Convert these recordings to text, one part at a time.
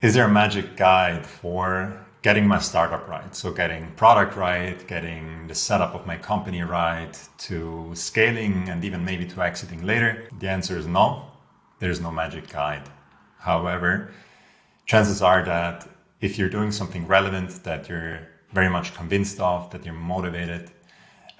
Is there a magic guide for getting my startup right? So, getting product right, getting the setup of my company right, to scaling and even maybe to exiting later? The answer is no. There's no magic guide. However, chances are that if you're doing something relevant that you're very much convinced of, that you're motivated,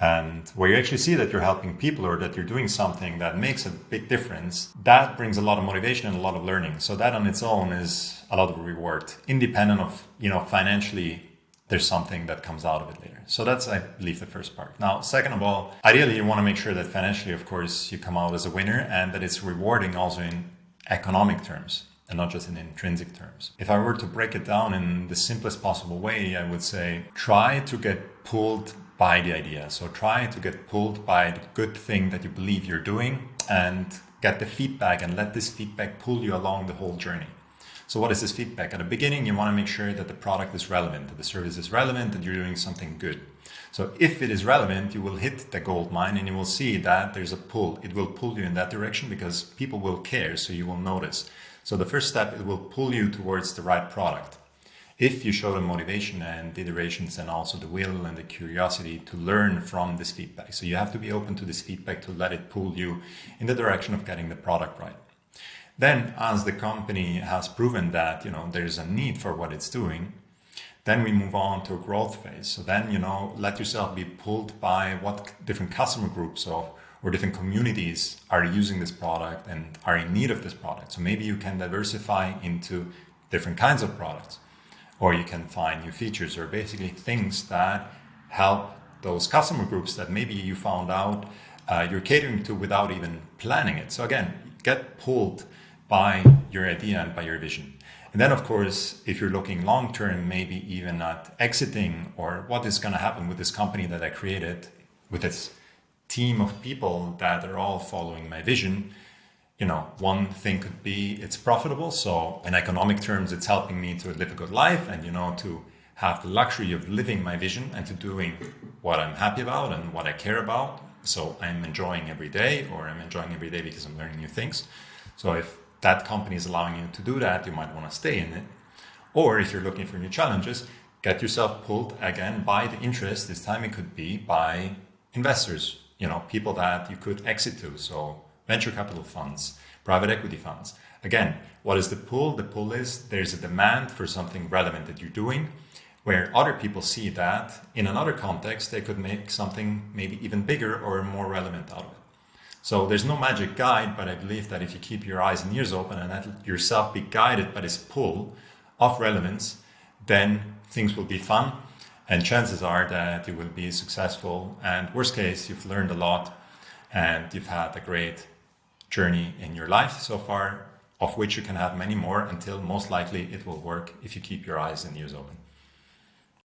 and where you actually see that you're helping people or that you're doing something that makes a big difference, that brings a lot of motivation and a lot of learning. So that on its own is a lot of reward, independent of, financially, there's something that comes out of it later. So that's, I believe, the first part. Now, second of all, ideally, you want to make sure that financially, of course, you come out as a winner and that it's rewarding also in economic terms and not just in intrinsic terms. If I were to break it down in the simplest possible way, I would say try to get pulled by the idea. So try to get pulled by the good thing that you believe you're doing and get the feedback and let this feedback pull you along the whole journey. So what is this feedback? At the beginning, you want to make sure that the product is relevant, that the service is relevant, that you're doing something good. So if it is relevant, you will hit the gold mine and you will see that there's a pull. It will pull you in that direction because people will care, so you will notice. So the first step, it will pull you towards the right product. If you show the motivation and the iterations and also the will and the curiosity to learn from this feedback. So you have to be open to this feedback to let it pull you in the direction of getting the product right. Then as the company has proven that, there's a need for what it's doing, then we move on to a growth phase. So then, let yourself be pulled by what different customer groups or different communities are using this product and are in need of this product. So maybe you can diversify into different kinds of products, or you can find new features or basically things that help those customer groups that maybe you found out you're catering to without even planning it. So again, get pulled by your idea and by your vision. And then, of course, if you're looking long term, maybe even at exiting or what is going to happen with this company that I created, with this team of people that are all following my vision. One thing could be it's profitable. So in economic terms, it's helping me to live a good life and, to have the luxury of living my vision and to doing what I'm happy about and what I care about. So I'm enjoying every day, or I'm enjoying every day because I'm learning new things. So if that company is allowing you to do that, you might want to stay in it. Or if you're looking for new challenges, get yourself pulled again by the interest. This time it could be by investors, people that you could exit to. So venture capital funds, private equity funds. Again, what is the pull? The pull is there's a demand for something relevant that you're doing, where other people see that in another context, they could make something maybe even bigger or more relevant out of it. So there's no magic guide, but I believe that if you keep your eyes and ears open and let yourself be guided by this pull of relevance, then things will be fun. And chances are that you will be successful. And worst case, you've learned a lot and you've had a great journey in your life so far, of which you can have many more until most likely it will work if you keep your eyes and ears open.